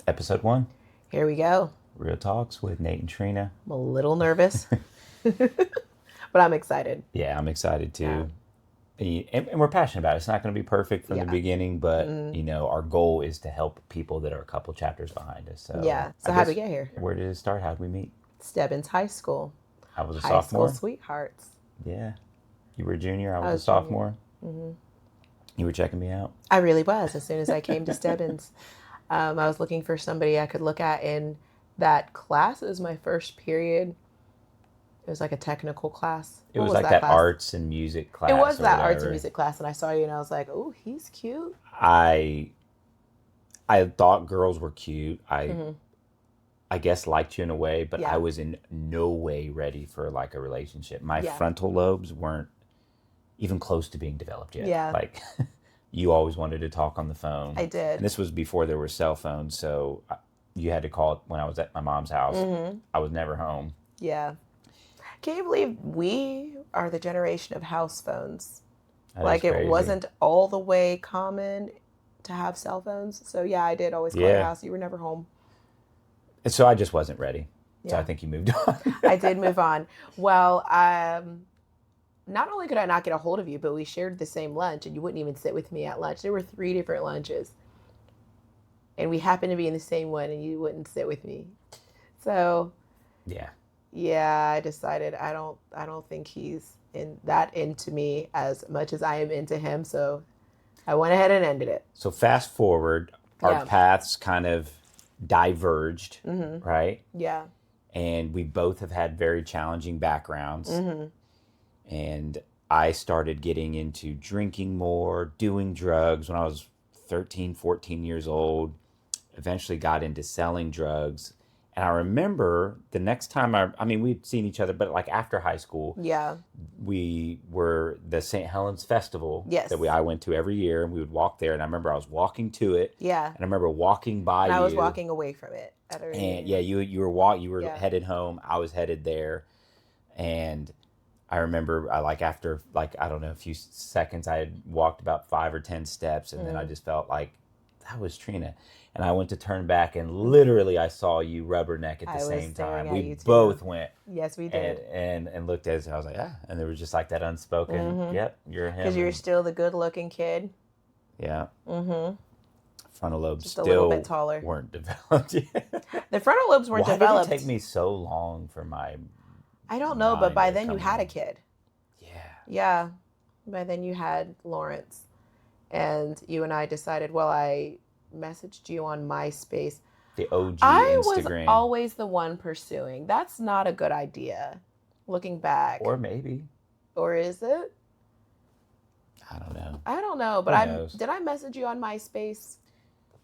Episode 1, Here we go. Real Talks with Nate and Trina. I'm a little nervous, but I'm excited. Yeah, I'm excited too. And we're passionate about it. It's not going to be perfect from the beginning, but, our goal is to help people that are a couple chapters behind us. So, Yeah. So I how'd guess, we get here? Where did it start? How did we meet? Stebbins High School. I was a High sophomore. school sweethearts. Yeah. You were a junior. I was a junior. sophomore. You were checking me out. I really was. As soon as I came to Stebbins, I was looking for somebody I could look at in that class. It was my first period. It was like a technical class. It What was like that class? arts and music class. It was or that arts and whatever. music class, and I saw you, and I was like, "Oh, he's cute." I thought girls were cute. I guess liked you in a way, but Yeah. I was in no way ready for like a relationship. My Yeah. frontal lobes weren't even close to being developed yet. Yeah. Like you always wanted to talk on the phone. I did. And this was before there were cell phones, so you had to call when I was at my mom's house. I was never home. Yeah. Can you believe we are the generation of house phones? That Like is it crazy. wasn't all the way common to have cell phones. So yeah, I did always call your Yeah. house. You were never home. And so I just wasn't ready. So I Yeah. think you moved on. I did move on. Well, not only could I not get a hold of you, but we shared the same lunch and you wouldn't even sit with me at lunch. There were 3 different lunches. And we happened to be in the same one and you wouldn't sit with me. So Yeah. yeah, I decided I don't think he's into me as much as I am into him. So I went ahead and ended it. So fast forward, our Yeah. paths kind of diverged, right? Yeah. And we both have had very challenging backgrounds. Mm-hmm. And I started getting into drinking more, doing drugs when I was 13, 14 years old. Eventually got into selling drugs. And I remember the next time we'd seen each other, but like after high school, Yeah. we were the St. Helens Festival Yes. that I went to every year, and we would walk there. And I remember I was walking to it, Yeah. and I remember walking by And you. I was walking away from it at a And reunion. you were Yeah. headed home. I was headed there, and I remember after I don't know, a few seconds, I had walked about 5 or 10 steps, and then I just felt like that was Trina. And I went to turn back, and literally I saw you rubberneck at I the was same staring time. at We you too. both went Yes, we did. and looked at it. And I was like, and there was just like that unspoken, yep, you're him. Because you were still the good-looking kid. Yeah. Mm-hmm. Frontal lobes Just a still little bit taller. weren't developed yet. The frontal lobes weren't Why developed. did it take me so long for my I don't know, but by mind to then you come had a in? kid. Yeah. Yeah. By then you had Lawrence. And you and I decided, well, I messaged you on MySpace. The OG I Instagram. was always the one pursuing. That's not a good idea, looking back. Or maybe. Or is it? I don't know. I don't know, but Who I knows? did I message you on MySpace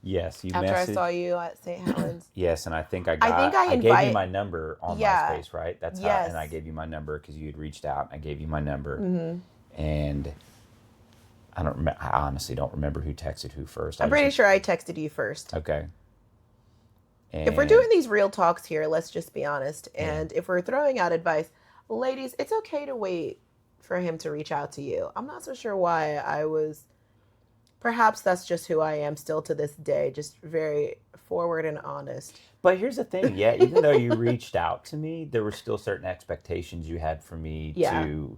Yes, you after I messaged. saw you at St. Helens? Yes, and I think I think I gave you invite- my number on Yeah. MySpace, right? That's Yes. how, and I gave you my number because you had reached out. And I gave you my number, Mm-hmm. and I don't. I honestly don't remember who texted who first. I'm pretty sure I texted you first. Okay. If we're And- doing these real talks here, let's just be honest. And if we're throwing out advice, ladies, it's okay to wait for him to reach out to you. I'm not so sure why I was. Perhaps that's just who I am still to this day, just very forward and honest. But here's the thing, yeah, even though you reached out to me, there were still certain expectations you had for me Yeah. to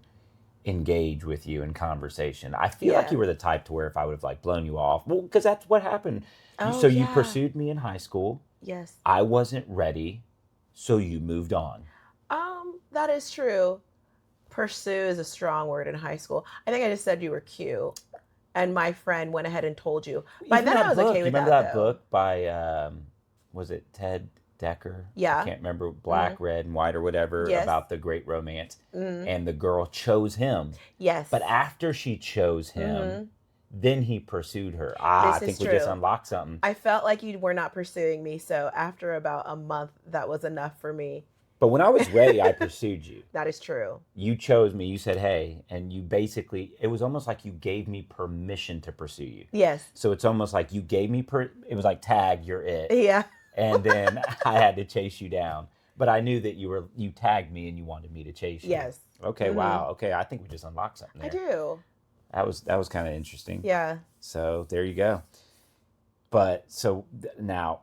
engage with you in conversation. I feel like Yeah. you were the type to where if I would have like blown you off, well, because that's what happened. Oh, So you yeah. pursued me in high school. Yes. I wasn't ready, so you moved on. That is true. Pursue is a strong word in high school. I think I just said you were cute. And my friend went ahead and told you. By Even then that I was book, okay you with remember that, that though. book by was it Ted Decker? Yeah. I can't remember, Black, Red, and White or whatever, Yes. about the great romance. Mhm. And the girl chose him. Yes. But after she chose him, then he pursued her. This I is think we just true. unlocked something. I felt like you were not pursuing me, so after about a month, that was enough for me. But when I was ready, I pursued you. That is true. You chose me. You said, hey. And you basically, it was almost like you gave me permission to pursue you. Yes. So it's almost like you gave me, it was like, tag, you're it. Yeah. And then I had to chase you down. But I knew that you tagged me and you wanted me to chase you. Yes. Okay, wow. Okay, I think we just unlocked something there. I do. That was kind of interesting. Yeah. So there you go. But so now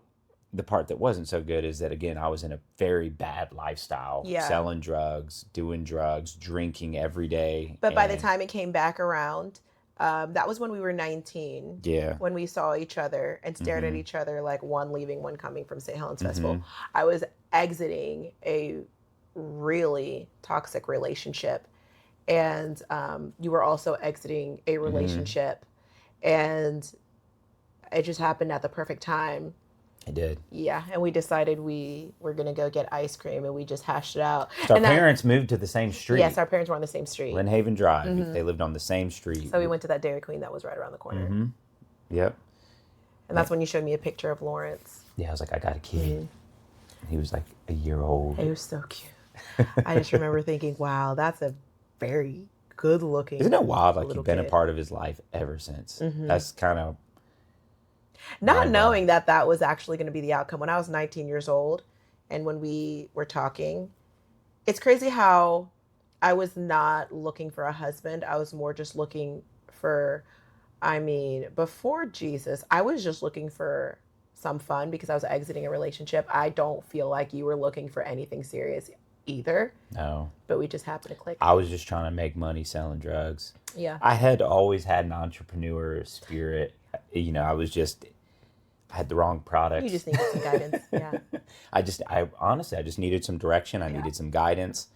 the part that wasn't so good is that, again, I was in a very bad lifestyle, Yeah. selling drugs, doing drugs, drinking every day. But by the And time it came back around, that was when we were 19. yeah, When we saw each other and stared at Mhm. each other like one leaving, one coming from St. Helens Mhm. Festival. I was exiting a really toxic relationship. And you were also exiting a relationship. And it just happened at the perfect time. I did. Yeah, and we decided we were going to go get ice cream, and we just hashed it out. So our And parents moved to the same street. Yes, our parents were on the same street. Lynn Haven Drive. They lived on the same street. So we went to that Dairy Queen that was right around the corner. Yep. And that's when you showed me a picture of Lawrence. Yeah, I was like, I got a kid. He was like a year old. He was so cute. I just remember thinking, wow, that's a very good looking. Isn't it wild? Like, little you've been kid. a part of his life ever since. That's kind of Not knowing that was actually going to be the outcome. When I was 19 years old and when we were talking, it's crazy how I was not looking for a husband. I was more just looking for, before Jesus, I was just looking for some fun because I was exiting a relationship. I don't feel like you were looking for anything serious either. no. But we just happened to click. I was just trying to make money selling drugs. Yeah. I had always had an entrepreneur spirit. You know, I had the wrong product. You just needed some guidance. Yeah. I honestly just needed some direction. I needed some guidance.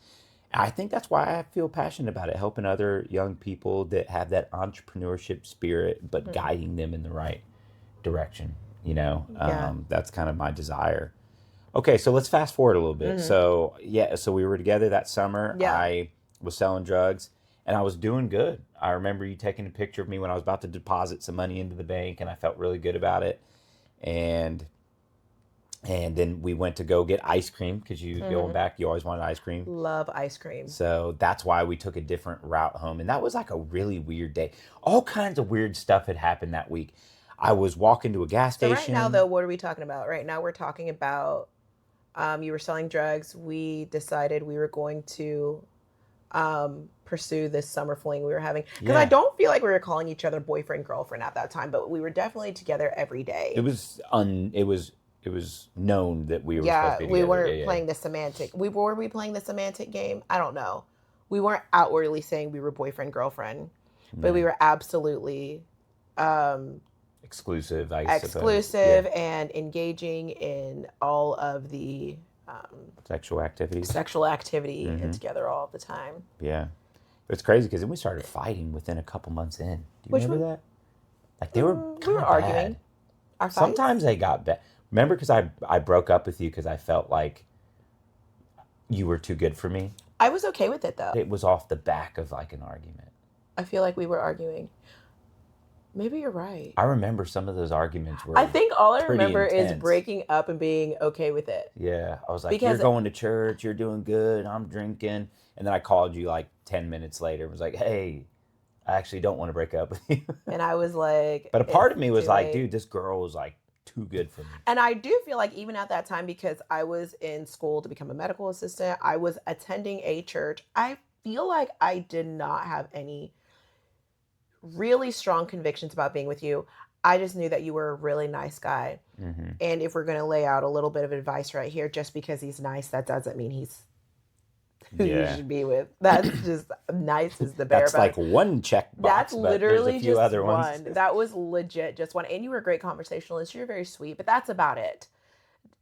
I think that's why I feel passionate about it, helping other young people that have that entrepreneurship spirit, but guiding them in the right direction. You know, that's kind of my desire. Okay, so let's fast forward a little bit. So we were together that summer. Yeah. I was selling drugs, and I was doing good. I remember you taking a picture of me when I was about to deposit some money into the bank, and I felt really good about it. And then we went to go get ice cream because going back, you always wanted ice cream. Love ice cream. So that's why we took a different route home. And that was like a really weird day. All kinds of weird stuff had happened that week. I was walking to a gas station. So right now, though, what are we talking about? Right now, we're talking about you were selling drugs. We decided we were going to pursue this summer fling we were having. Because I don't feel like we were calling each other boyfriend, girlfriend at that time, but we were definitely together every day. It was known that we were supposed to be together. We weren't playing the semantic. Were we playing the semantic game? I don't know. We weren't outwardly saying we were boyfriend, girlfriend, but we were absolutely exclusive, exclusive and engaging in all of the sexual activities and together all the time. Yeah. It's crazy because then we started fighting within a couple months in. Do you remember that? Like they were arguing. Our fights? Sometimes they got bad. Remember, because I broke up with you because I felt like you were too good for me. I was okay with it though. It was off the back of like an argument. I feel like we were arguing. Maybe you're right. I remember some of those arguments were I think all I remember intense. is breaking up and being okay with it. Yeah. I was like, you're going to church, you're doing good, I'm drinking. And then I called you like 10 minutes later and was like, hey, I actually don't want to break up with you. And I was like... But a part of me was like, dude, this girl was like too good for me. And I do feel like even at that time, because I was in school to become a medical assistant, I was attending a church. I feel like I did not have any really strong convictions about being with you. I just knew that you were a really nice guy. Mm-hmm. And if we're going to lay out a little bit of advice right here, just because he's nice, that doesn't mean he's who you should be with. That's just nice is the bare That's like one check box. That's literally but there's a few just other one. ones. That was legit just one. And you were a great conversationalist. You're very sweet, but that's about it.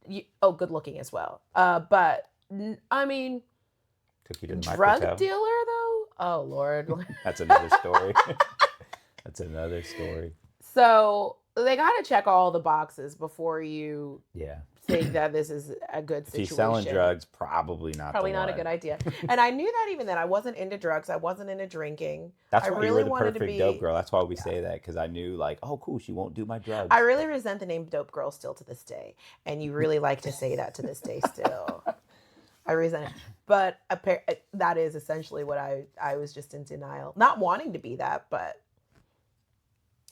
Good looking as well. But I mean, took you to the drug dealer though? Oh Lord. That's another story. That's another story. So they got to check all the boxes before you think that this is a good situation. If you're selling drugs, probably not a good idea. And I knew that even then. I wasn't into drugs. I wasn't into drinking. That's why really you were the perfect dope girl. That's why we say that, because I knew like, oh, cool, she won't do my drugs. I really resent the name dope girl still to this day. And you really like to say that to this day still. I resent it. But that is essentially what I was just in denial. Not wanting to be that, but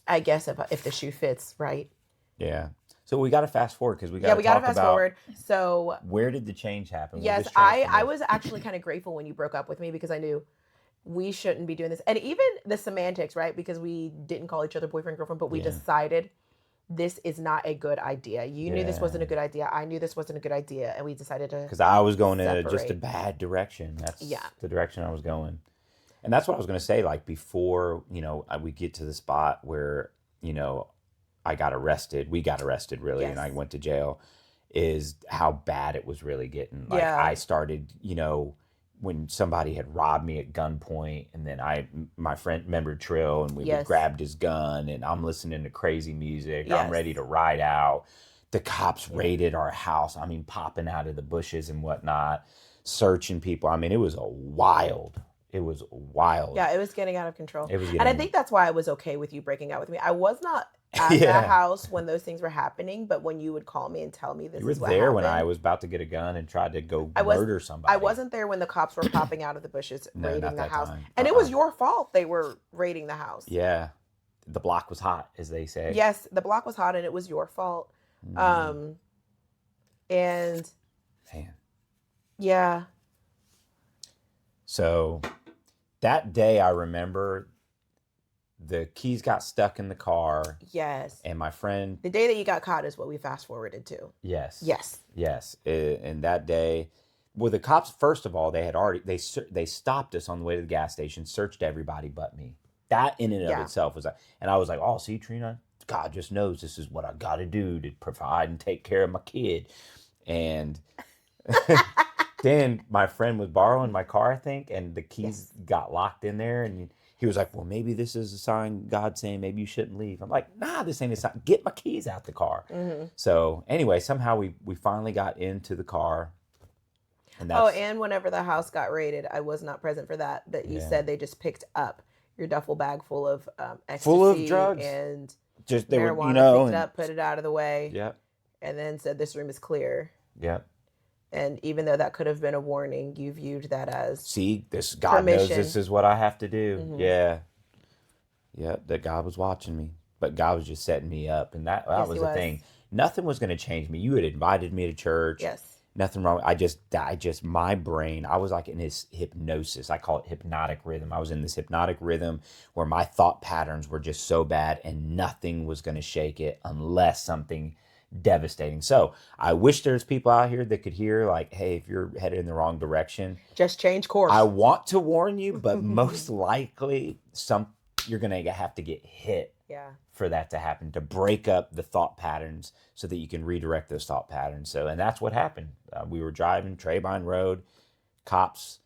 I guess if the shoe fits, right? Yeah. So we got to fast forward because we got to fast forward. So where did the change happen? Yes, I was actually kind of grateful when you broke up with me because I knew we shouldn't be doing this. And even the semantics, right? Because we didn't call each other boyfriend, girlfriend, but we decided this is not a good idea. You knew this wasn't a Yeah. good idea. I knew this wasn't a good idea. And we decided to Because I was going in just a separate. bad direction. That's Yeah. the direction I was going. And that's what I was going to say. Like before, we get to the spot where, I got arrested. We got arrested, really, and I Yes. went to jail. Is how bad it was really getting. Like Yeah. I started, when somebody had robbed me at gunpoint, and then my friend remembered Trill, and we Yes. grabbed his gun, and I'm listening to crazy music. I'm Yes. ready to ride out. The cops raided our house. I mean, popping out of the bushes and whatnot, searching people. I mean, it was wild. It was wild. Yeah, it was getting out of control. It was And I getting. think that's why I was okay with you breaking out with me. I was not at Yeah. that house when those things were happening, but when you would call me and tell me this You were is what there when I happened, was about to get a gun and tried to go I was- murder somebody. I wasn't there when the cops were popping out of the bushes No, raiding not the that house. time. And it was your fault they were raiding the house. Yeah. The block was hot, as they say. Yes, the block was hot and it was your fault. Mhm. And Man. yeah. So that day, I remember the keys got stuck in the car, Yes. and my friend. The day that you got caught is what we fast forwarded to. Yes. Yes. Yes. And that day, well, the cops, first of all, they had already they stopped us on the way to the gas station, searched everybody but me. That in and of Yeah. itself was, and I was like, oh, see, Trina, God just knows this is what I got to do to provide and take care of my kid. And then my friend was borrowing my car, I think, and the keys got locked in there. And he was like, well, maybe this is a sign God saying maybe you shouldn't leave. I'm like, nah, this ain't a sign. Get my keys out the car. Mm-hmm. So anyway, somehow we finally got into the car. And that's, Oh, and whenever the house got raided, I was not present for that. But you Yeah. said they just picked up your duffel bag full of ecstasy, Full of drugs. and just they marijuana. were, Picked it up, put it out of the way, Yep. and then said this room is clear. Yep. And even though that could have been a warning, you viewed that as See, this God knows permission. this is what I have to do. Mhm. Yeah. Yep. That God was watching me, but God was just setting me up, and that Yes, was he the was. thing. Nothing was going to change me. You had invited me to church. yes, Nothing wrong. I just my brain, I was like in this hypnosis. I call it hypnotic rhythm. I was in this hypnotic rhythm where my thought patterns were just so bad and nothing was going to shake it unless something devastating. So I wish there's people out here that could hear like, hey, if you're headed in the wrong direction, just change course. I want to warn you, but most likely you're going to have to get hit yeah, for that to happen, to break up the thought patterns so that you can redirect those thought patterns. So, and that's what happened. We were driving Trebine Road, cops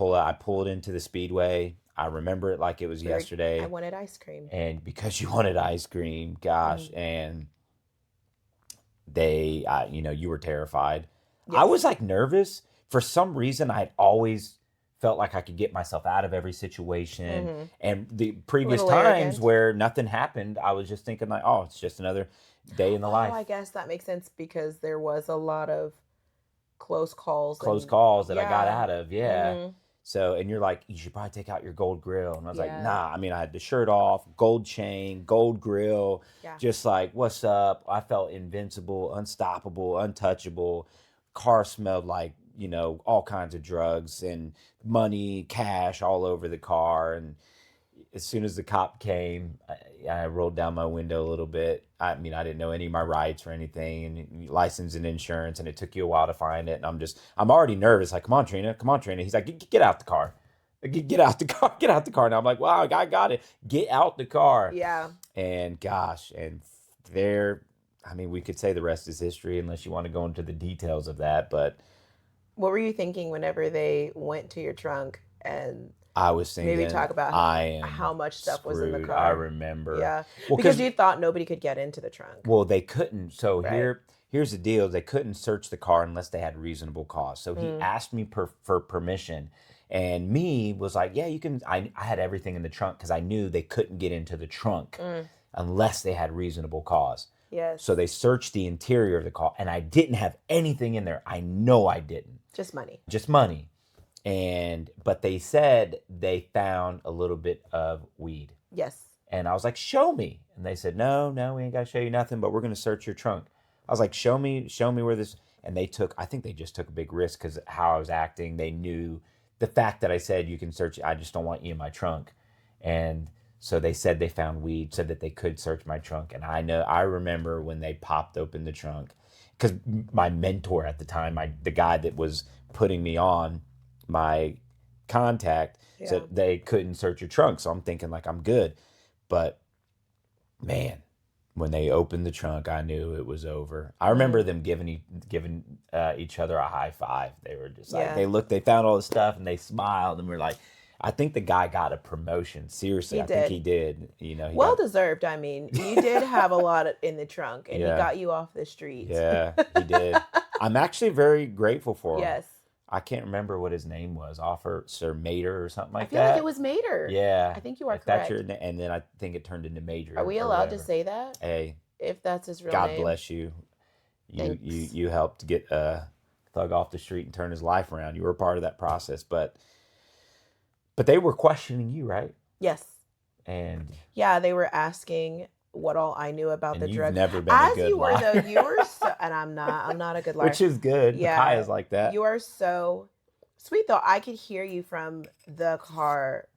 I pulled into the speedway. I remember it like it was yesterday. I wanted ice cream. And because you wanted ice cream, gosh, and they, you were terrified. Yes. I was like nervous. For some reason, I'd always felt like I could get myself out of every situation. Mhm. And the previous Little times arrogant. where nothing happened, I was just thinking like, oh, it's just another day in the life. I guess that makes sense because there was a lot of close calls. Close and- calls that I got yeah. out of. Yeah. Mhm. So, and you're like, you should probably take out your gold grill. And I was like, Yeah. nah. I mean, I had the shirt off, gold chain, gold grill, Yeah. just like, what's up? I felt invincible, unstoppable, untouchable. Car smelled like, all kinds of drugs and money, cash all over the car. And as soon as the cop came, I rolled down my window a little bit. I mean, I didn't know any of my rights or anything, and license and insurance, and it took you a while to find it. And I'm already nervous. Like, come on, Trina. He's like, get out the car. Get out the car. Get out the car. And I'm like, wow, I got it. Get out the car. Yeah. And gosh, and there, I mean, we could say the rest is history unless you want to go into the details of that. But What were you thinking whenever they went to your trunk and I was thinking, maybe talk about how much stuff was in the screwed. car? I remember. Yeah. Well, because you thought nobody could get into the trunk. Well, they couldn't. So Right. here's the deal. They couldn't search the car unless they had reasonable cause. So he asked me for permission. And me was like, yeah, you can. I had everything in the trunk because I knew they couldn't get into the trunk unless they had reasonable cause. Yes. So they searched the interior of the car, and I didn't have anything in there. I know I didn't. Just money. Just money. But they said they found a little bit of weed. Yes. And I was like, show me. And they said, no, we ain't got to show you nothing, but we're going to search your trunk. I was like, show me where this, and I think they just took a big risk because how I was acting. They knew the fact that I said, you can search, I just don't want you in my trunk. And So they said they found weed, said that they could search my trunk. And I remember when they popped open the trunk, because my mentor at the time, the guy that was putting me on, my contact, Yeah. said they couldn't search your trunk. So I'm thinking like I'm good. But man, when they opened the trunk, I knew it was over. I remember them giving each other a high five. They were just like, Yeah. they found all the stuff and they smiled and we're like, I think the guy got a promotion. Seriously, He I think did. he did. You know, he Well got, deserved. I mean, you did have a lot in the trunk, and he yeah, got you off the streets. yeah, he did. I'm actually very grateful for him. Yes. I can't remember what his name was, Officer Mater or something I like feel like that. it was Mater. Yeah, I think you are if that's correct. and then I think it turned into Major Are we or allowed to whatever. say that? Hey, If that's his real God name? bless you. Thanks. You helped get a thug off the street and turn his life around. You were a part of that process, but they were questioning you, right? Yes. And Yeah, they were asking what all I knew about the you've drug. never been a As good you were liar. though, you were so, and I'm not a good liar. Which is good. Yeah, Micaiah's like that. You are so sweet though. I could hear you from the car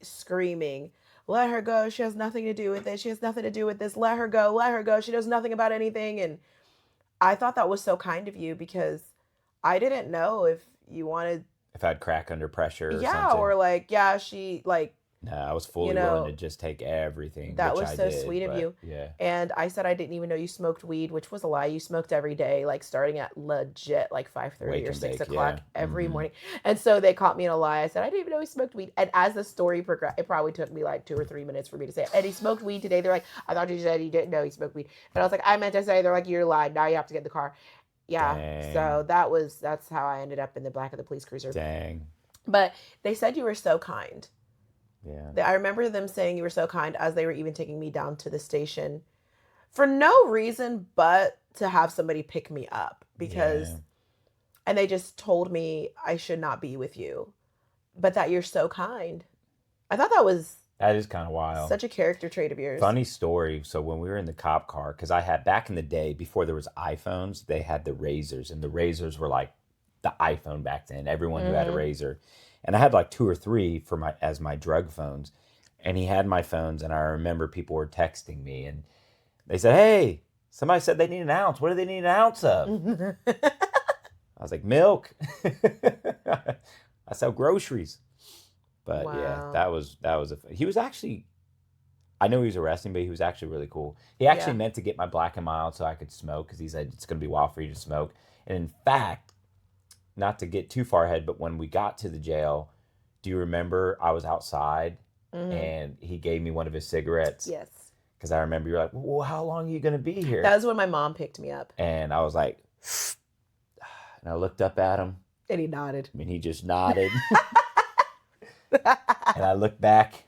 screaming, "Let her go. She has nothing to do with it. She has nothing to do with this. Let her go. Let her go. She knows nothing about anything." And I thought that was so kind of you because I didn't know if you wanted, If I'd crack under pressure or yeah, something. or like, yeah, she like. No, I was fully willing to just take everything. That which was I so did, sweet of you. Yeah. And I said I didn't even know you smoked weed, which was a lie. You smoked every day, like starting at legit like 5:30 Wake or and 6 bake, o'clock yeah. every morning. And so they caught me in a lie. I said I didn't even know he smoked weed. And as the story progressed, it probably took me like 2 or 3 minutes for me to say, and he smoked weed today. They're like, I thought you said he didn't know he smoked weed. And I was like, I meant to say. They're like, you're lying. Now you have to get in the car. Yeah. Dang. So that's how I ended up in the back of the police cruiser. Dang. But they said you were so kind. Yeah. I remember them saying you were so kind as they were even taking me down to the station for no reason but to have somebody pick me up because, and they just told me I should not be with you, but that you're so kind. I thought that is kind of wild. Such a character trait of yours. Funny story. So when we were in the cop car, because I had back in the day before there was iPhones, they had the Razors, and the Razors were like the iPhone back then. Everyone who had a Razor. And I had like 2 or 3 for my drug phones. And he had my phones, and I remember people were texting me, and they said, "Hey, somebody said they need an ounce. What do they need an ounce of?" I was like, "Milk." I sell groceries. But yeah, that was he was actually, I know he was arresting, but he was actually really cool. He actually meant to get my black and mild so I could smoke because he said it's going to be wild for you to smoke. And in fact, not to get too far ahead, but when we got to the jail, do you remember I was outside and he gave me one of his cigarettes? Yes. Because I remember you're like, well, how long are you going to be here? That was when my mom picked me up. And I was like, and I looked up at him. And he nodded. I mean, he just nodded. And I looked back,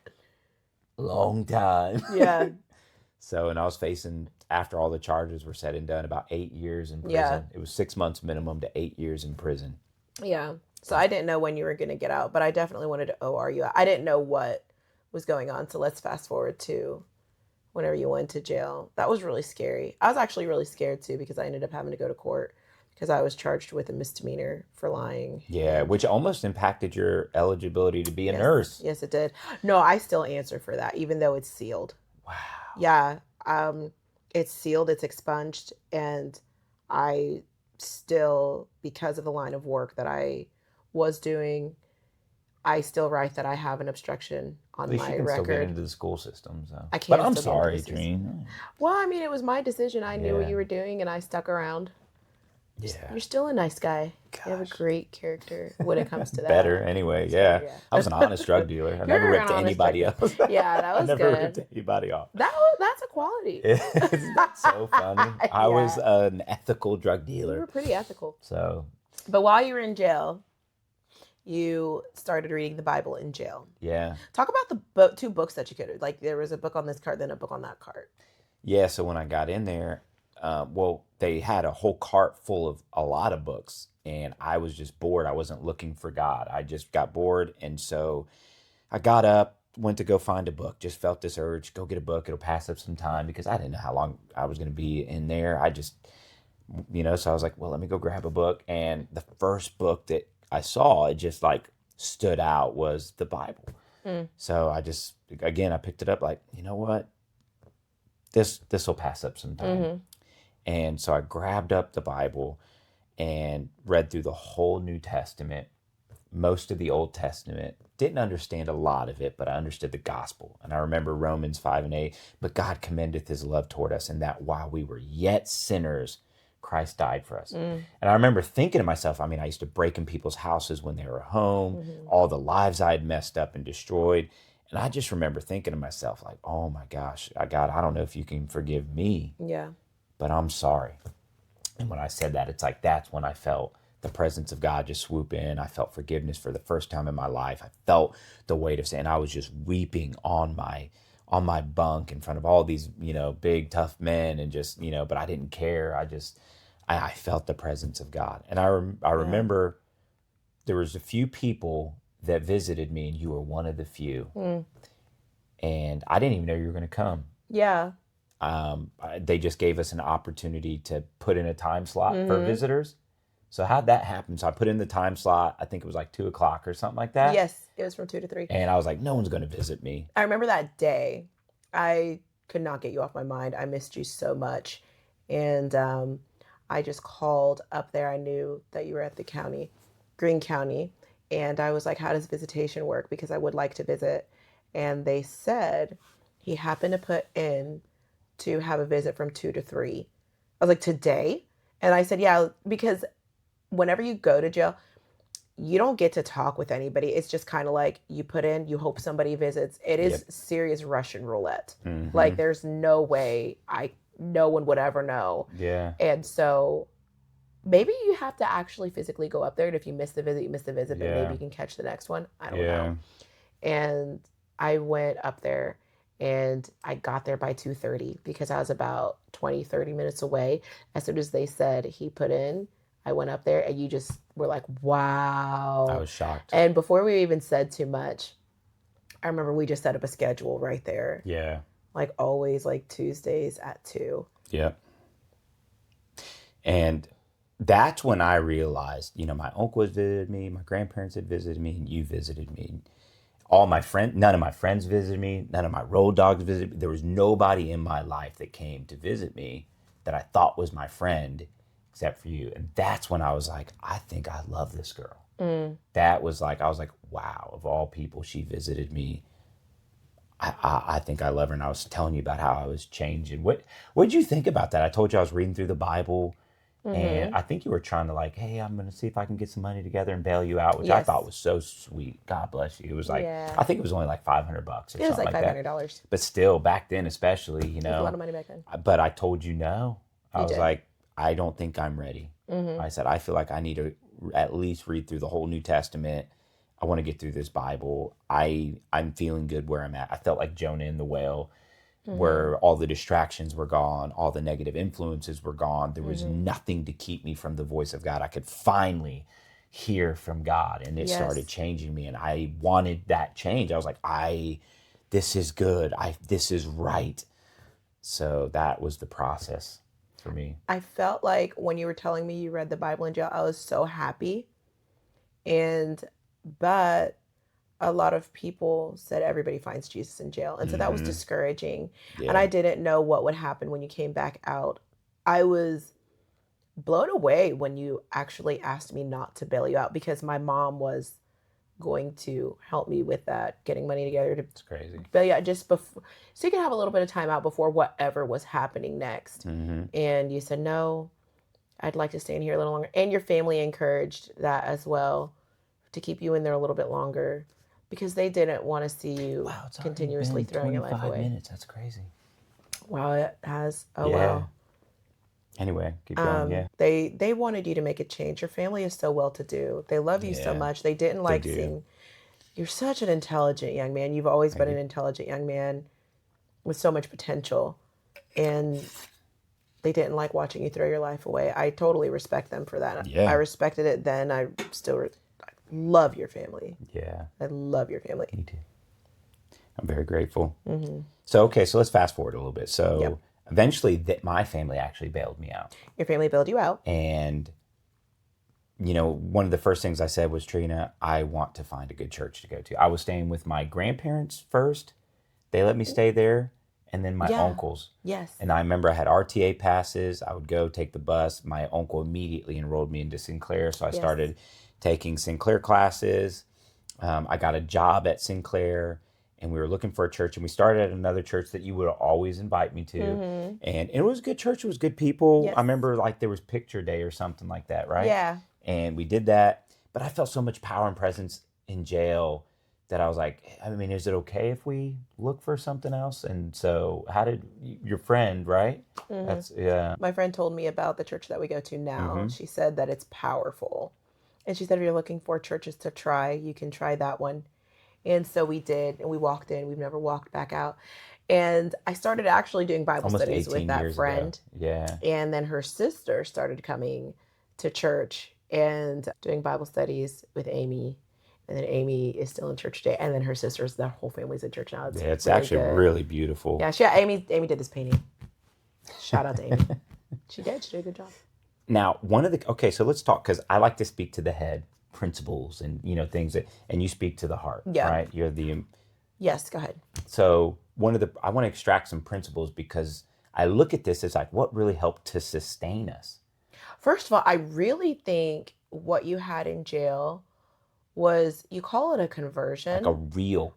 long time. Yeah. So, and I was facing, after all the charges were said and done, about 8 years in prison. Yeah. It was 6 months minimum to 8 years in prison. Yeah. So I didn't know when you were going to get out, but I definitely wanted to OR you. I didn't know what was going on. So let's fast forward to whenever you went to jail. That was really scary. I was actually really scared too because I ended up having to go to court because I was charged with a misdemeanor for lying. Yeah, which almost impacted your eligibility to be a nurse. Yes, it did. No, I still answer for that, even though it's sealed. Wow. Yeah, it's sealed, it's expunged, and I still, because of the line of work that I was doing, I still write that I have an obstruction on my record. At least you can still get into the school system. So. I can't. But I'm sorry, Trine. Well, I mean, it was my decision. I knew what you were doing, and I stuck around. Yeah. You're still a nice guy. Gosh. You have a great character when it comes to that. Better, anyway, yeah. I was an honest drug dealer. I never ripped anybody else. Yeah, that was good. I never ripped anybody off. That's a quality. Isn't that so funny? I was an ethical drug dealer. You were pretty ethical. So. But while you were in jail, you started reading the Bible in jail. Yeah. Talk about the 2 books that you could, like there was a book on this cart, then a book on that cart. Yeah, so when I got in there, they had a whole cart full of a lot of books, and I was just bored. I wasn't looking for God. I just got bored, and so I got up, went to go find a book, just felt this urge, go get a book. It'll pass up some time because I didn't know how long I was going to be in there. I just, so I was like, well, let me go grab a book. And the first book that I saw, it just like stood out, was the Bible. So I just, again, I picked it up like, you know what? This will pass up sometime. And so I grabbed up the Bible and read through the whole New Testament, most of the Old Testament. Didn't understand a lot of it, but I understood the gospel. And I remember Romans 5:8, but God commendeth his love toward us, and that while we were yet sinners, Christ died for us. And I remember thinking to myself, I mean, I used to break in people's houses when they were home, all the lives I had messed up and destroyed. And I just remember thinking to myself, like, oh my gosh, God, I don't know if you can forgive me, Yeah. but I'm sorry. And when I said that, it's like, that's when I felt the presence of God just swoop in. I felt forgiveness for the first time in my life. I felt the weight of sin. I was just weeping on my bunk in front of all these, big, tough men, and just, but I didn't care. I felt the presence of God. And I remember there was a few people that visited me, and you were one of the few. And I didn't even know you were going to come. Yeah. They just gave us an opportunity to put in a time slot for visitors. So how'd that happen? So I put in the time slot. I think it was like 2:00 or something like that. Yes, it was from 2 to 3. And I was like, no one's going to visit me. I remember that day. I could not get you off my mind. I missed you so much. And I just called up there. I knew that you were at the county, Greene County. And I was like, how does visitation work? Because I would like to visit. And they said he happened to put in to have a visit from 2 to 3. I was like, today? And I said, yeah, because whenever you go to jail, you don't get to talk with anybody. It's just kind of like you put in, you hope somebody visits. It is serious Russian roulette. Like there's no way no one would ever know. Yeah. And so maybe you have to actually physically go up there. And if you miss the visit, you miss the visit, but maybe you can catch the next one. I don't know. And I went up there and I got there by 2:30 because I was about 20-30 minutes away. As soon as they said he put in, I went up there and you just were like, wow. I was shocked. And before we even said too much, I remember we just set up a schedule right there. Yeah. Like always, like Tuesdays at 2. Yeah. And that's when I realized, my uncle had visited me, my grandparents had visited me, and you visited me. None of my friends visited me. None of my road dogs visited me. There was nobody in my life that came to visit me that I thought was my friend except for you. And that's when I was like, I think I love this girl. That was like, I was like, wow, of all people, she visited me. I think I love her. And I was telling you about how I was changing. What did you think about that? I told you I was reading through the Bible. And I think you were trying to like, hey, I'm going to see if I can get some money together and bail you out, which I thought was so sweet. God bless you. It was like, I think it was only like $500 or something like that. It was like $500. But still, back then especially, It was a lot of money back then. But I told you no. I was like, I don't think I'm ready. I said, I feel like I need to at least read through the whole New Testament. I want to get through this Bible. I'm feeling good where I'm at. I felt like Jonah in the whale, where all the distractions were gone, all the negative influences were gone. There was nothing to keep me from the voice of God. I could finally hear from God, and it started changing me, and I wanted that change. I was like, this is good. This is right. So that was the process for me. I felt like when you were telling me you read the Bible in jail, I was so happy. But a lot of people said everybody finds Jesus in jail. And so that was discouraging. Yeah. And I didn't know what would happen when you came back out. I was blown away when you actually asked me not to bail you out because my mom was going to help me with that, getting money together to It's crazy. bail you out just before, so you could have a little bit of time out before whatever was happening next. And you said, no, I'd like to stay in here a little longer. And your family encouraged that as well, to keep you in there a little bit longer because they didn't want to see you continuously throwing your life away. Minutes. That's crazy. Wow, it has. Oh, yeah. wow. Anyway, keep going. Yeah. They wanted you to make a change. Your family is so well-to-do. They love you so much. They didn't like seeing. You're such an intelligent young man. You've always been an intelligent young man with so much potential. And they didn't like watching you throw your life away. I totally respect them for that. Yeah. I respected it then. I still love your family. Yeah. I love your family. Me too. I'm very grateful. So let's fast forward a little bit. So eventually my family actually bailed me out. Your family bailed you out. And one of the first things I said was, Trina, I want to find a good church to go to. I was staying with my grandparents first. They let me stay there. And then my Yeah. uncles. Yes. And I remember I had RTA passes. I would go take the bus. My uncle immediately enrolled me into Sinclair. So I started taking Sinclair classes. I got a job at Sinclair, and we were looking for a church. And we started at another church that you would always invite me to. Mm-hmm. And it was a good church. It was good people. Yes. I remember like there was picture day or something like that, right? Yeah. And we did that. But I felt so much power and presence in jail that I was like, I mean, is it okay if we look for something else? And so how did your friend, right? Mm-hmm. That's, yeah. My friend told me about the church that we go to now. Mm-hmm. She said that it's powerful. And she said, if you're looking for churches to try, you can try that one. And so we did, and we walked in. We've never walked back out. And I started actually doing Bible Almost studies 18 with that years friend. ago. Yeah. And then her sister started coming to church and doing Bible studies with Amy. And then Amy is still in church today. And then her sisters, the whole family's in church now. It's really actually good. really beautiful. Yeah, Amy did this painting. Shout out to Amy. She did a good job. Now, so let's talk, because I like to speak to the head principles and, things that, and you speak to the heart, right? You're the... Yes, go ahead. So I want to extract some principles, because I look at this as like, what really helped to sustain us? First of all, I really think what you had in jail was, you call it a conversion. Like a real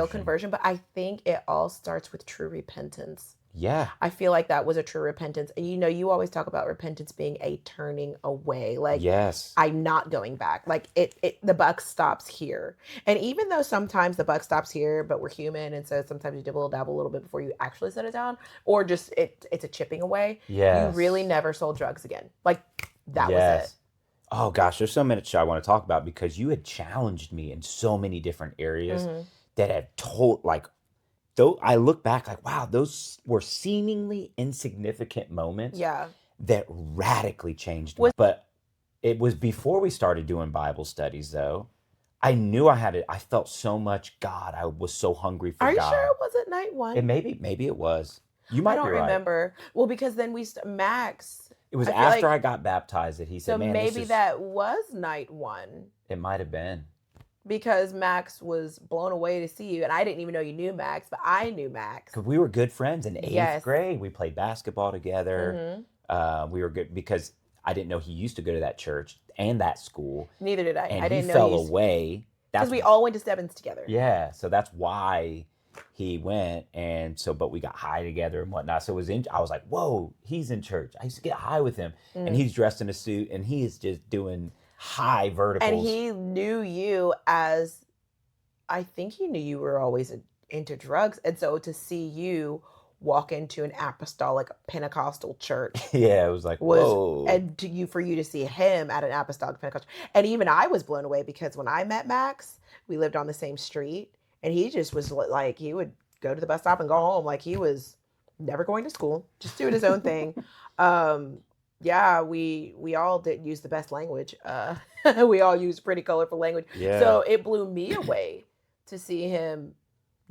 conversion. But I think it all starts with true repentance. Yeah. I feel like that was a true repentance. And you always talk about repentance being a turning away. Like, yes, I'm not going back. Like the buck stops here. And even though sometimes the buck stops here, but we're human, and so sometimes you dibble dabble a little bit before you actually set it down, or just it's a chipping away. Yes. You really never sold drugs again. Like, that was it. Oh gosh, there's so much I want to talk about, because you had challenged me in so many different areas that had told, like, though I look back like, wow, those were seemingly insignificant moments that radically changed me. But it was before we started doing Bible studies, though. I knew I felt so much God. I was so hungry for God. Are you sure it wasn't night one? And maybe it was. You might be right. I don't remember. Well, because then Max... It was after I got baptized that he said, so maybe that was night one. It might have been. Because Max was blown away to see you. And I didn't even know you knew Max, but I knew Max. Because we were good friends in 8th grade. We played basketball together. We were good, because I didn't know he used to go to that church and that school. Neither did I. And I didn't know he fell away. Because we all went to Stebbins together. Yeah. So that's why he went. And so, but we got high together and whatnot. So I was like, whoa, he's in church. I used to get high with him. And he's dressed in a suit, and he is just doing high verticals. And he knew you as, I think he knew you were always into drugs. And so to see you walk into an apostolic Pentecostal church. Yeah, it was like, whoa. And for you to see him at an apostolic Pentecostal. And even I was blown away, because when I met Max, we lived on the same street. And he just was like, he would go to the bus stop and go home. Like, he was never going to school, just doing his own thing. Yeah, we all didn't use the best language. We all used pretty colorful language. Yeah. So it blew me away to see him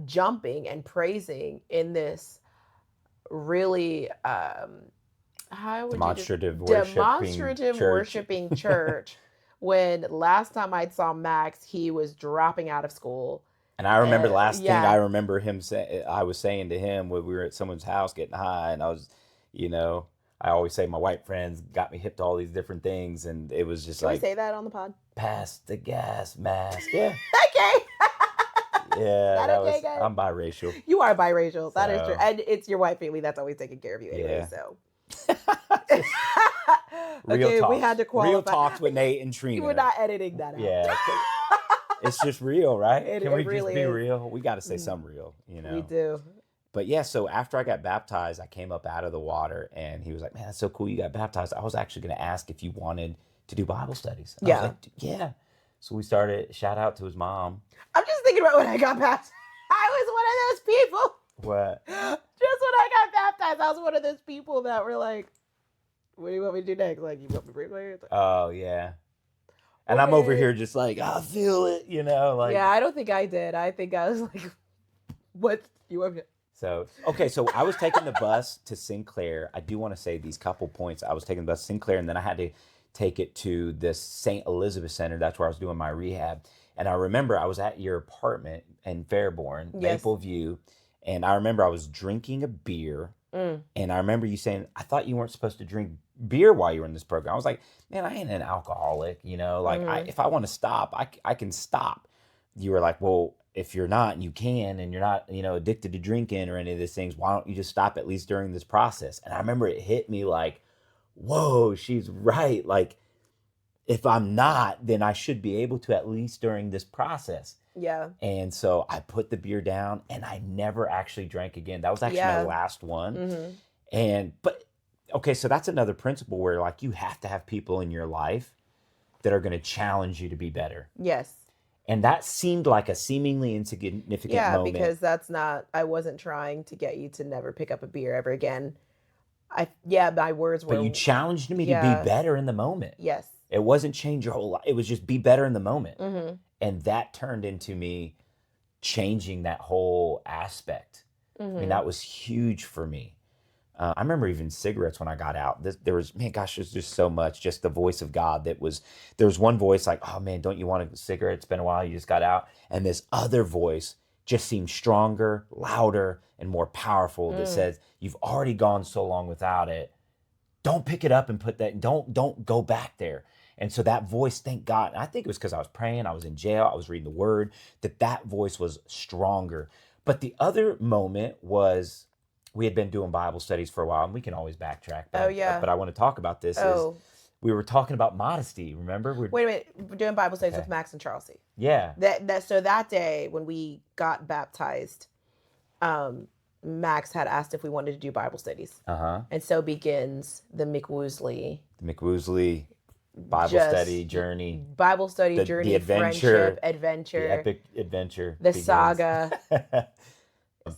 jumping and praising in this really demonstrative worshiping church. When last time I saw Max, he was dropping out of school. And I remember the last thing I remember him saying, I was saying to him when we were at someone's house getting high, and I was, I always say my white friends got me hip to all these different things, and it was just Can like, we say that on the pod? Pass the gas mask. Yeah. Okay. Yeah, guys? I'm biracial. You are biracial. That is true. And it's your white family that's always taking care of you anyway, so. Real talks. We had to qualify. Real talks with Nate and Trina. You were not editing that out. Yeah. It's just real, right? Can we really just be is. real? We got to say something real, We do. But yeah, so after I got baptized, I came up out of the water, and he was like, man, that's so cool you got baptized. I was actually going to ask if you wanted to do Bible studies. I was like, yeah. So we started, shout out to his mom. I'm just thinking about when I got baptized. I was one of those people. What? Just when I got baptized, I was one of those people that were like, what do you want me to do next? Like, you want me to bring my Oh, yeah. And I'm over here just like, I feel it, like. Yeah, I don't think I did. I think I was like, what? You want me to? So I was taking the bus to Sinclair. I do want to say these couple points. I was taking the bus to Sinclair, and then I had to take it to this St. Elizabeth Center. That's where I was doing my rehab. And I remember I was at your apartment in Fairborn, Yes. Maple View. And I remember I was drinking a beer. And I remember you saying, I thought you weren't supposed to drink beer while you were in this program. I was like, man, I ain't an alcoholic, you know, like if I want to stop, I can stop. You were like, well, if you're not and you can, and you're not, you know, addicted to drinking or any of these things, why don't you just stop at least during this process? And I remember it hit me like, whoa, she's right. Like, if I'm not, then I should be able to at least during this process. Yeah. And so I put the beer down and I never actually drank again. That was actually my last one. But okay, so that's another principle where like you have to have people in your life that are going to challenge you to be better. Yes. And that seemed like a seemingly insignificant moment. Because that's not, I wasn't trying to get you to never pick up a beer ever again. My words were. But you challenged me to be better in the moment. Yes. It wasn't change your whole life. It was just be better in the moment. And that turned into me changing that whole aspect. I mean, that was huge for me. I remember even cigarettes when I got out. There's just so much. Just the voice of God there was one voice like, oh man, don't you want a cigarette? It's been a while. You just got out. And this other voice just seemed stronger, louder, and more powerful that says, you've already gone so long without it. Don't pick it up and put that, don't go back there. And so that voice, thank God, and I think it was because I was praying, I was in jail, I was reading the word, that voice was stronger. But the other moment was, we had been doing Bible studies for a while, and we can always backtrack. But I want to talk about this. Is we were talking about modesty, remember? Wait a minute, we're doing Bible studies with Max and Charlie. Yeah. So that day when we got baptized, Max had asked if we wanted to do Bible studies. And so begins the McWoosley Bible study journey. The adventure. The epic adventure. The saga.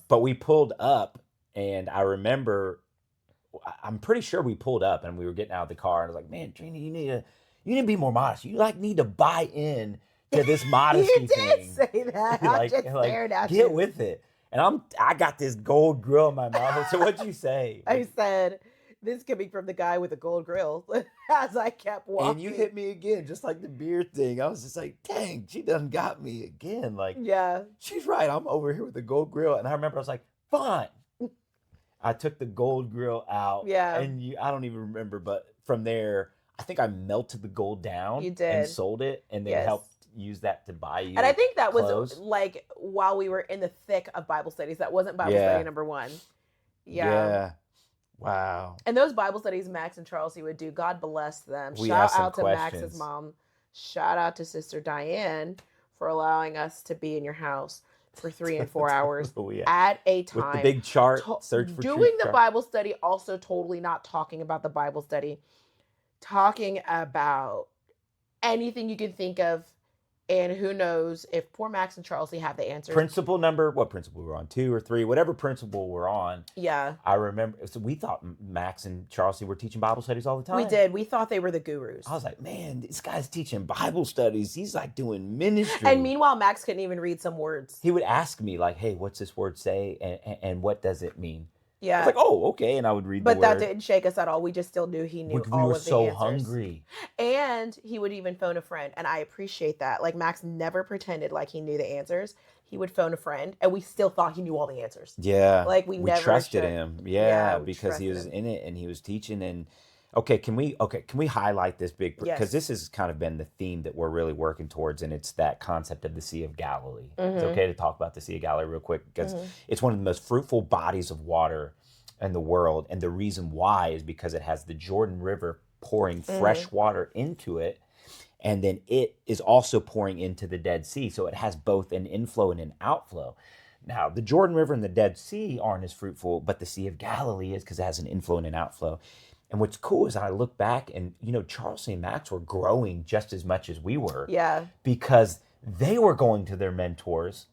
But we pulled up, and I remember, I'm pretty sure we pulled up and we were getting out of the car, and I was like, man, Trina, you need to be more modest. You like need to buy in to this modesty you thing. You did say that. I just stared at you. Get with it. And I got this gold grill in my mouth. So what'd you say? I said, this coming from the guy with the gold grill, as I kept walking. And you hit me again, just like the beer thing. I was just like, dang, she done got me again. Like, she's right. I'm over here with the gold grill. And I remember I was like, fine. I took the gold grill out. Yeah. And I don't even remember, but from there, I think I melted the gold down. You did. And sold it, and then helped use that to buy you. And I think that clothes. Was like while we were in the thick of Bible studies. That wasn't Bible study number one. Yeah. Wow. And those Bible studies Max and Charles would do, God bless them. We Shout asked out to questions. Max's mom. Shout out to Sister Diane for allowing us to be in your house for 3 and 4 hours at a time. With the big chart, search for doing the chart. Bible study, also totally not talking about the Bible study. Talking about anything you can think of. And who knows if poor Max and Charles have the answers. What principle we were on? 2 or 3, whatever principle we're on. Yeah. I remember, so we thought Max and Charles were teaching Bible studies all the time. We did. We thought they were the gurus. I was like, man, this guy's teaching Bible studies. He's like doing ministry. And meanwhile, Max couldn't even read some words. He would ask me like, hey, what's this word say? And what does it mean? Yeah. I was like, oh, okay. And I would read the word. But that didn't shake us at all. We just still knew he knew all of the answers. We were so hungry. And he would even phone a friend. And I appreciate that. Like, Max never pretended like he knew the answers. He would phone a friend. And we still thought he knew all the answers. Yeah. Like, we never trusted him. Yeah, because he was in it and he was teaching. And can we highlight this big? Because this has kind of been the theme that we're really working towards. And it's that concept of the Sea of Galilee. It's okay to talk about the Sea of Galilee real quick, because it's one of the most fruitful bodies of water in the world. And the reason why is because it has the Jordan River pouring fresh water into it. And then it is also pouring into the Dead Sea. So it has both an inflow and an outflow. Now, the Jordan River and the Dead Sea aren't as fruitful, but the Sea of Galilee is, because it has an inflow and an outflow. And what's cool is I look back and, Charles and Max were growing just as much as we were. Yeah. Because they were going to their mentors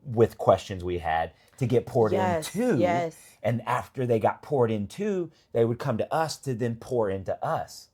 with questions we had to get poured into. Yes. And after they got poured into, they would come to us to then pour into us.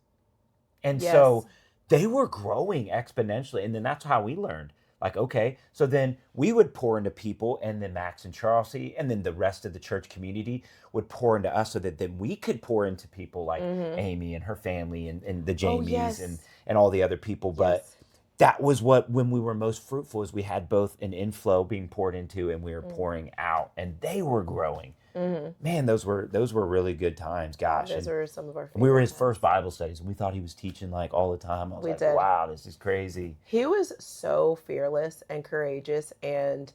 And so they were growing exponentially. And then that's how we learned. Like, okay. So then we would pour into people, and then Max and Chelsea, and then the rest of the church community would pour into us, so that then we could pour into people like Amy and her family, and the Oh, Jamies, yes. and all the other people. But Yes. that was what, when we were most fruitful, is we had both an inflow being poured into, and we were pouring out, and they were growing. Man, those were really good times. Gosh. Those were some of our favorite We were his times. first Bible studies, and we thought he was teaching like all the time. I was We like, did. wow, this is crazy. He was so fearless and courageous, and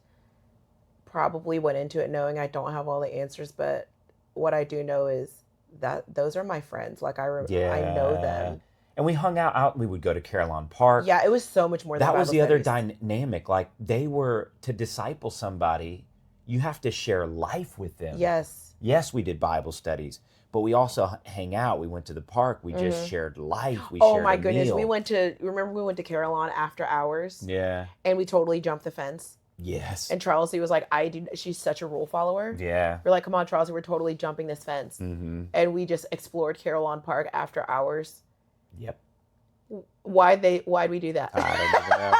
probably went into it knowing I don't have all the answers, but what I do know is that those are my friends. Like I know them. And we hung out. We would go to Carillon Park. Yeah, it was so much more than That was Bible the other studies. dynamic. Like, they were, to disciple somebody, you have to share life with them. Yes. Yes, we did Bible studies, but we also hang out. We went to the park. We just shared life. We Oh shared my a goodness. meal. We went to Carillon after hours. Yeah. And we totally jumped the fence. Yes. And Charlesy was like, she's such a rule follower. Yeah. We're like, come on, Charlesy, we're totally jumping this fence. Mm-hmm. And we just explored Carillon Park after hours. Yep. Why'd we do that? I don't even know.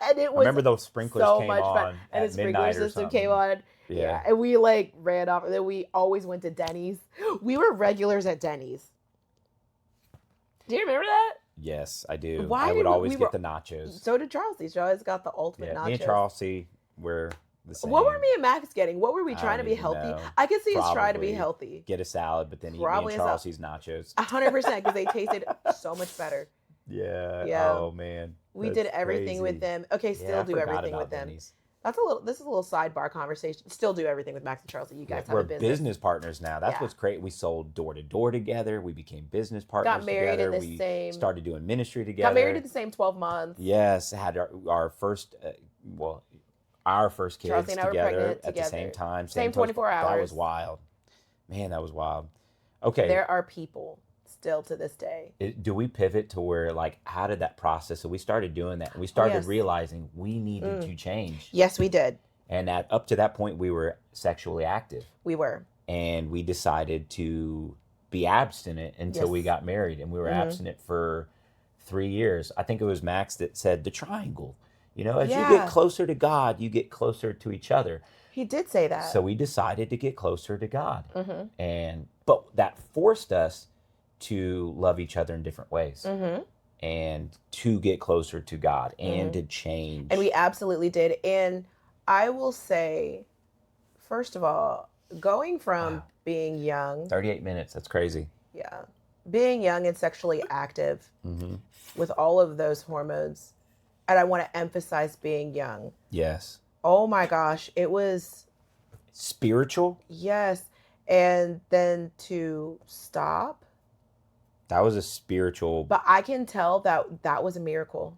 And it I was remember those sprinklers so came much fun. on And the at sprinkler midnight or system something. came on. Yeah. And we like ran off. And then we always went to Denny's. We were regulars at Denny's. Do you remember that? Yes, I do. Why I did would we- always we get were- the nachos. So did Charlesy. Charlesy got the ultimate Yeah, nachos. me and Chelsea were the same. What were me and Max getting? What were we I trying to don't be even healthy? know. I could see us trying to be Probably. healthy. Get a salad, but then eat me Probably and a Chelsea's nachos. 100% because they tasted so much better. Yeah. Yeah. Oh man. We That's did everything crazy. with them. Okay, still Yeah, I do forgot everything about with them. Denny's. This is a little sidebar conversation. Still do everything with Max and Charlesy. You guys have We're a business. partners now. That's Yeah. what's great. We sold door to door together. We became business partners. Got married together. in the we same. started doing ministry together. Got married in the same 12 months. Yes, had our first, our first kids Chelsea and I were together pregnant at the together. same time. Same 24 That hours. was wild. Man, that was wild. Okay. There are people still to this day. Do we pivot to where, like, how did that process? So we started doing that. And we started yes. realizing we needed to change. Yes, we did. And up to that point, we were sexually active. We were. And we decided to be abstinent until we Yes. got married. And we were abstinent for 3 years. I think it was Max that said the triangle. You know, as you Yeah. get closer to God, you get closer to each other. He did say that. So we decided to get closer to God. Mm-hmm. But that forced us to love each other in different ways. Mm-hmm. And to get closer to God and to change. And we absolutely did. And I will say, first of all, going from being young, 38 minutes, that's crazy. being young and sexually active Mm-hmm. with all of those hormones, and I want to emphasize being young. Yes. Oh my gosh, it was, Spiritual, yes. And then to stop. that was a spiritual, But I can tell that was a miracle.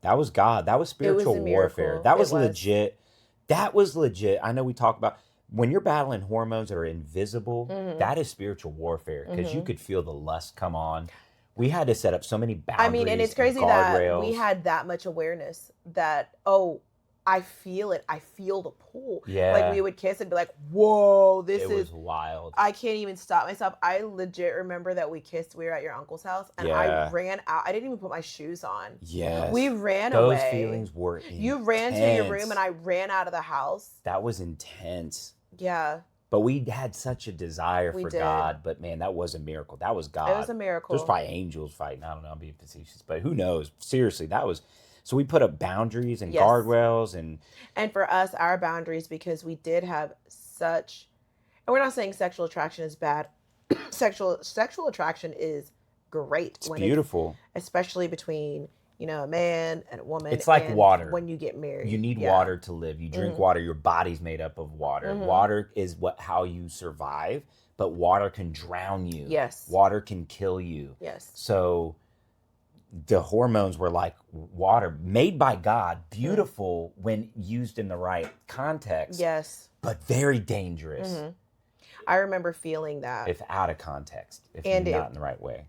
that was God. That was spiritual a warfare. miracle. That was It was. legit. That was legit. I know we talk about when you're battling hormones that are invisible, that is spiritual warfare because you could feel the lust come on. We had to set up so many boundaries. I mean, and it's crazy that guardrails. we had that much awareness that, oh, I feel it. I feel the pull. Yeah. Like we would kiss and be like, whoa, this It is, was wild. I can't even stop myself. I legit remember that we kissed. We were at your uncle's house and Yeah. I ran out. I didn't even put my shoes on. Yes. We ran Those away. feelings were intense. You ran to your room and I ran out of the house. That was intense. Yeah. But we had such a desire We for did. God. But man, that was a miracle. That was God. It was a miracle. There's probably angels fighting. I don't know. I'm being facetious, but who knows? Seriously, that was. So we put up boundaries and Yes. guardrails and And for us, our boundaries, because we did have such, and we're not saying sexual attraction is bad. sexual attraction is great. it's beautiful. Especially between, a man and a woman. It's like and water. when you get married. You need Yeah. water to live. You drink water. Your body's made up of water. Water is how you survive, but water can drown you. Yes. Water can kill you. Yes. So the hormones were like water made by God, beautiful when used in the right context, Yes. but very dangerous I remember feeling that. if out of context, if And not in the right way.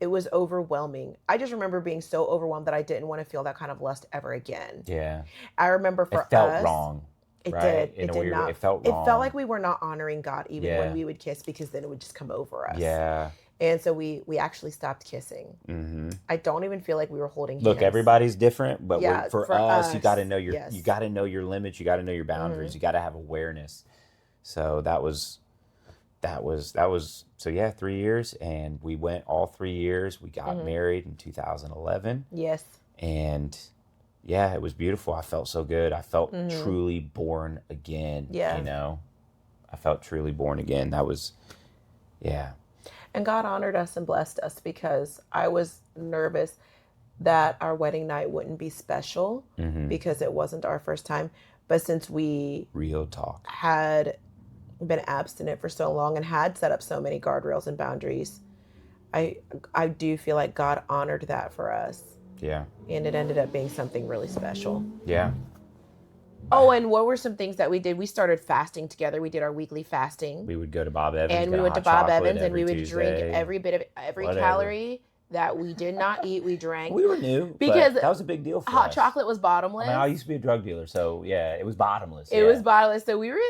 It was overwhelming. I just remember being so overwhelmed that I didn't want to feel that kind of lust ever again. Yeah. I remember for It felt us, wrong. It right? did. In It a did weird not. way. It felt It wrong. felt like we were not honoring God even Yeah. when we would kiss because then it would just come over us. Yeah. And so we actually stopped kissing. Mm-hmm. I don't even feel like we were holding Look, hands. everybody's different, but Yeah, for for us, you got to us, know you yes. got to know your limits, you got to know your boundaries, you got to have awareness. So so yeah, 3 years, and we went all 3 years. We got married in 2011. Yes. And yeah, it was beautiful. I felt so good. I felt truly born again. Yeah. I felt truly born again. That was, yeah. And God honored us and blessed us, because I was nervous that our wedding night wouldn't be special because it wasn't our first time. But since we Real talk. had been abstinent for so long and had set up so many guardrails and boundaries, I do feel like God honored that for us. Yeah. And it ended up being something really special. Yeah. Oh, and what were some things that we did? We started fasting together. We did our weekly fasting. We would go to Bob Evans, and we went to Bob Evans, and we would drink every bit of every calorie that we did not eat. We drank. We were new because but that was a big deal for hot us. chocolate was bottomless. I mean, I used to be a drug dealer, so yeah, it was bottomless. It was bottomless. So we were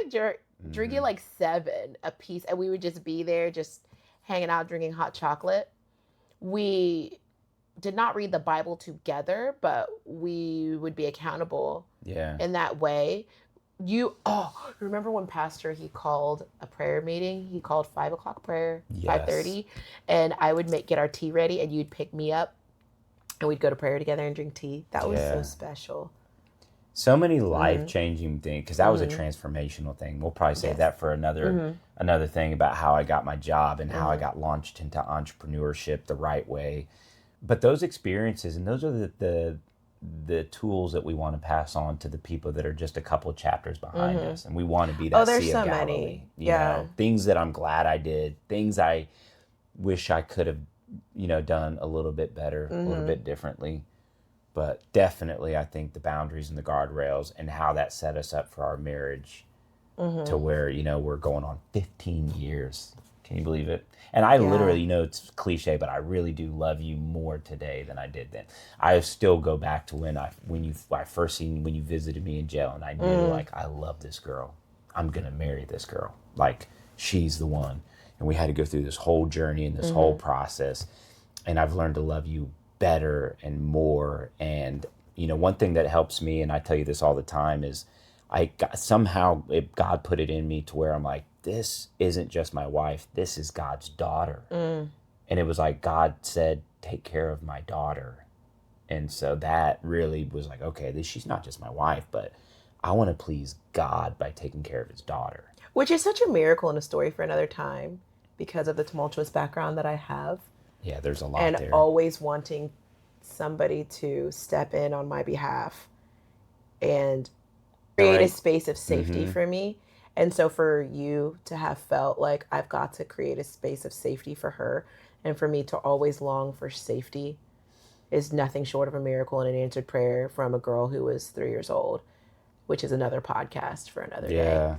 drinking like 7 a piece, and we would just be there, just hanging out, drinking hot chocolate. We did not read the Bible together, but we would be accountable in that way. Remember when Pastor, he called a prayer meeting? He called 5:00 prayer, 5:30, and I would get our tea ready, and you'd pick me up, and we'd go to prayer together and drink tea. That was so special. So many life-changing things, because that was a transformational thing. We'll probably save that for another thing about how I got my job and how I got launched into entrepreneurship the right way. But those experiences, and those are the tools that we want to pass on to the people that are just a couple of chapters behind us. And we want to be that Sea of Galilee. Many. You know, things that I'm glad I did, things I wish I could have, done a little bit better, a little bit differently. But definitely, I think the boundaries and the guardrails and how that set us up for our marriage to where, we're going on 15 years. Can you believe it? And I literally, it's cliche, but I really do love you more today than I did then. I still go back to when you visited me in jail, and I knew like, I love this girl. I'm going to marry this girl. Like, she's the one. And we had to go through this whole journey and this whole process. And I've learned to love you better and more. And, one thing that helps me, and I tell you this all the time, is God put it in me to where I'm like, this isn't just my wife, this is God's daughter. And it was like God said, take care of my daughter. And so that really was like, okay, she's not just my wife, but I want to please God by taking care of his daughter. Which is such a miracle and a story for another time, because of the tumultuous background that I have. Yeah, there's a lot and there. And always wanting somebody to step in on my behalf and create a space of safety for me. And so for you to have felt like I've got to create a space of safety for her, and for me to always long for safety, is nothing short of a miracle and an answered prayer from a girl who was 3 years old, which is another podcast for another day.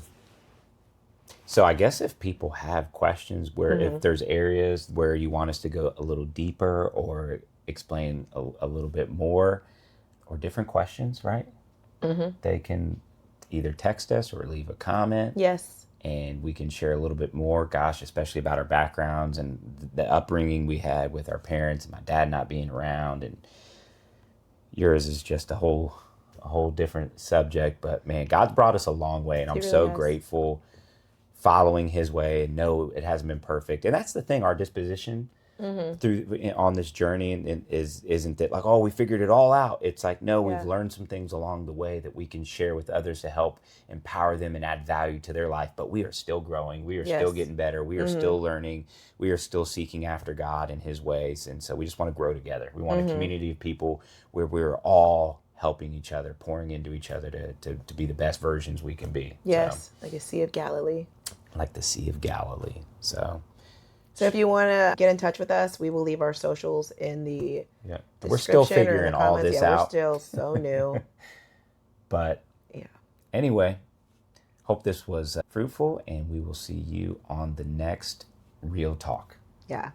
So I guess if people have questions if there's areas where you want us to go a little deeper or explain a little bit more, or different questions, right? They can either text us or leave a comment. Yes. And we can share a little bit more, especially about our backgrounds and the upbringing we had with our parents and my dad not being around. And yours is just a whole different subject. But man, God's brought us a long way, and I'm so grateful following his way. And no, it hasn't been perfect. And that's the thing, our disposition through on this journey isn't that like, oh, we figured it all out. It's like, no, we've learned some things along the way that we can share with others to help empower them and add value to their life. But we are still growing. We are still getting better. We are still learning. We are still seeking after God and his ways. And so we just want to grow together. We want a community of people where we're all helping each other, pouring into each other to be the best versions we can be. Yes, like a Sea of Galilee. Like the Sea of Galilee. So if you want to get in touch with us, we will leave our socials in the description. We're still figuring all this out. We're still so new. But anyway, hope this was fruitful, and we will see you on the next Real Talk. Yeah.